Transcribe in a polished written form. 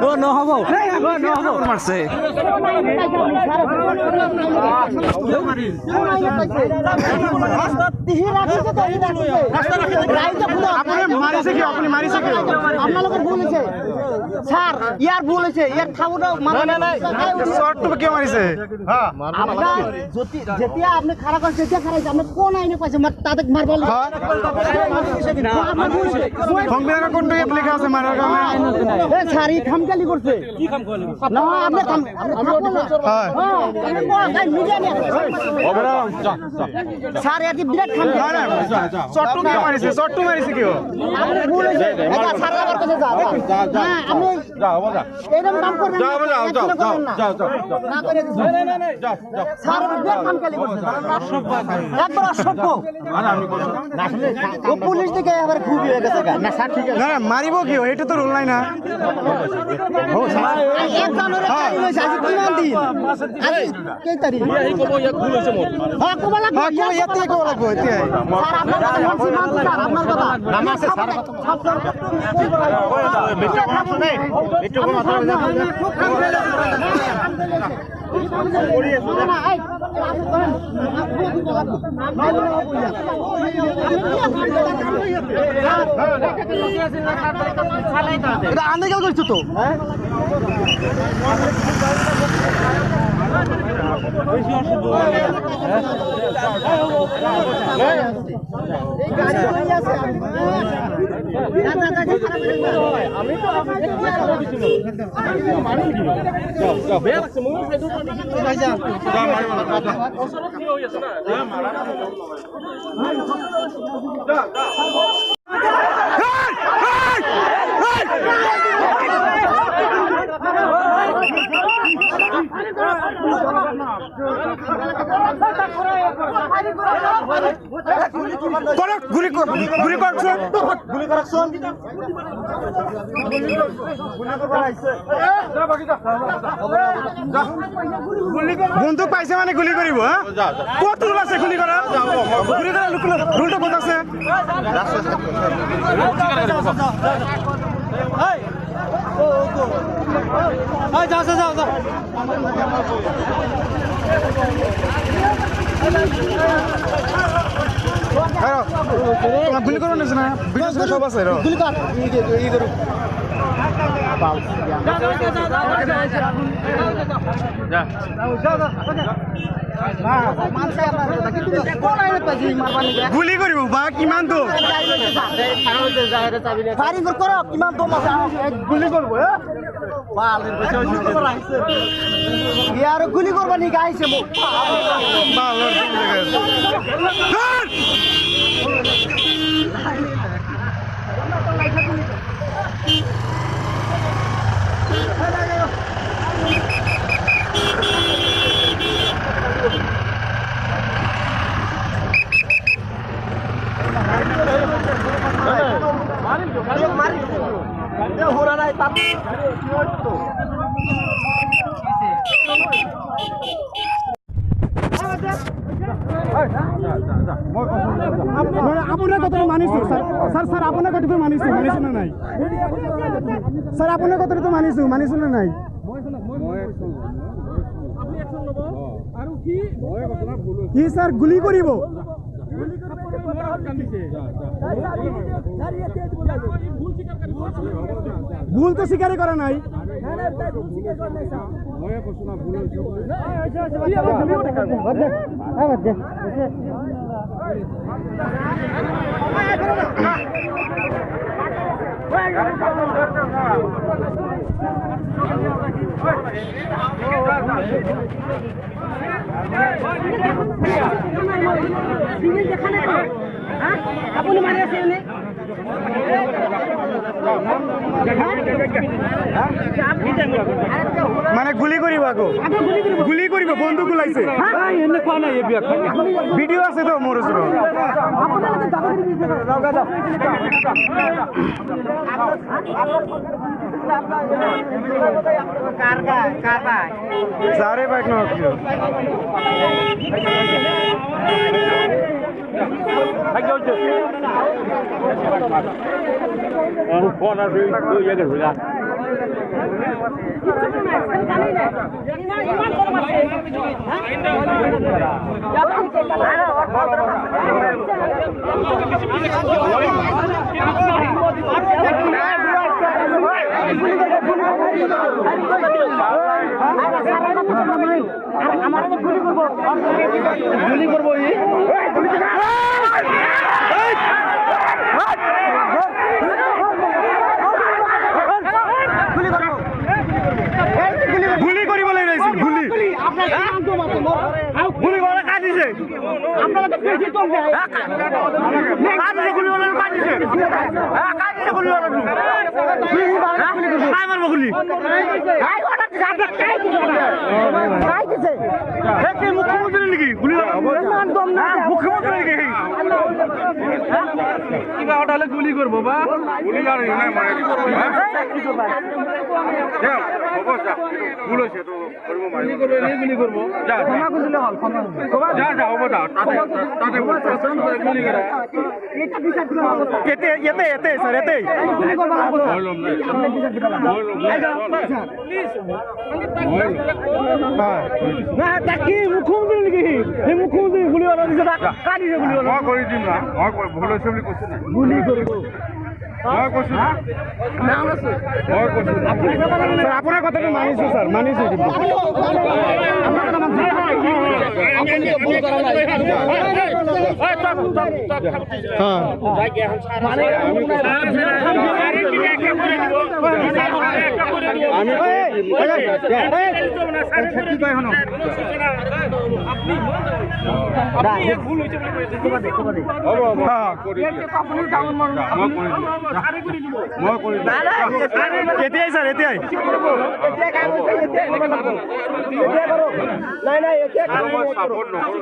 ও নহব মারছে আপনার বলেছে স্যার ইয়ার বলেছে ইয়ার খাবুটা কে মারিছে যেতিয়া আপনি খারাপ করেন সেটা খারাপ আপনি কোন আইনে পাইছে তাদের মারবো সংবিধানে কোনটা লেখা আছে মারার কারণে স্যার এই খামখালি করছে কি খামখালি না আপনি স্যার এটি বিরাট খামখালি চট্টু মারিছে কেউ আপনি বলেছে স্যার আমার কাছে যা আপনি এরকম কাম করবেন না করে স্যার বিরাট খামখালি করছে একবার অসভ্য ও পুলিশ থেকে এবার খুবই হয়ে গেছে না স্যার ঠিক আছে না মারিব কি এটা তো রুল নাই না এক জানুয়ারি তারিখ হইছে আজ কি মান দিন আজ কে তারিখ এই কব এক ভুল হইছে মোর হ্যাঁ কব লাগবে হ্যাঁ এতে কব লাগবে এতে স্যার আপনার কথা বলছি মান স্যার আপনার কথা নাম আছে স্যার মিট্টু কোন আছে নেই মিট্টু কোন আছে এটা আন্দাজ করছো তো বন্দুক পাইছে মানে গুলি করিব কত রুল আছে গুলি করা রুলটা কত আছে গুলি করো না সব আছে গুলি কর ই করু গুলি করিব বা কিমান তো করো কিমান দম আছে গুলি করবো আর গুলি করবা নি গাইছে আপনার কথা মানিছো স্যার স্যার আপনার কথা মানিছো মানিছো না নাই স্যার আপনার কথা তো মানিছো না নাই কি স্যার গুলি করিব ভুল তো স্বীকারই করা নাই আপনি মারি আছে মানে গুলি করিব আগো গুলি করিব বন্দুক লাইছে ভিডিও আছে তো মোর ওসর সারে বাইক না Con nó đi, tôi với cái গুলি করবো গুলি কৰিবলৈ ৰৈছিল গুলি গুলি কৰা কাটিছে আপনারা তো বেশি কম যায় কাটিছে গুলি ওরা কাটিছে কাটিছে গুলি ওরা কাই মারব গুলি কাই ওটা জায়গা কাই দিছে একে মুখ্যমন্ত্রী নাকি গুলি মান দম না মুখ্যমন্ত্রী নাকি কিবা ওটা হলে গুলি করবো বা গুলি আর নাই মারে যা হব যা ভুল হয়েছে তো করবো মারি গুলি করবো যা যা যা হব যা তাতে তাতে গুলি করা এটা বিচার দিতে হবে এতে এতে এতে স্যার এতে গুলি করব না বললাম না তাকি মুখ্যমন্ত্রী নাকি এই মুখ্যমন্ত্রী গুলি ওরা দিছে কাটিছে গুলি ওরা মই কৰি দিম না মই ভুল হৈছে বুলি কৈছো না গুলি করব মই কৈছো নাম আছে মই কৈছো স্যার আপনার কথাটা মানিছো স্যার মানিছো কিন্তু এতিয়াই স্যার এতিয়াই নাই নাই এটা সাপোর্ট নকৰো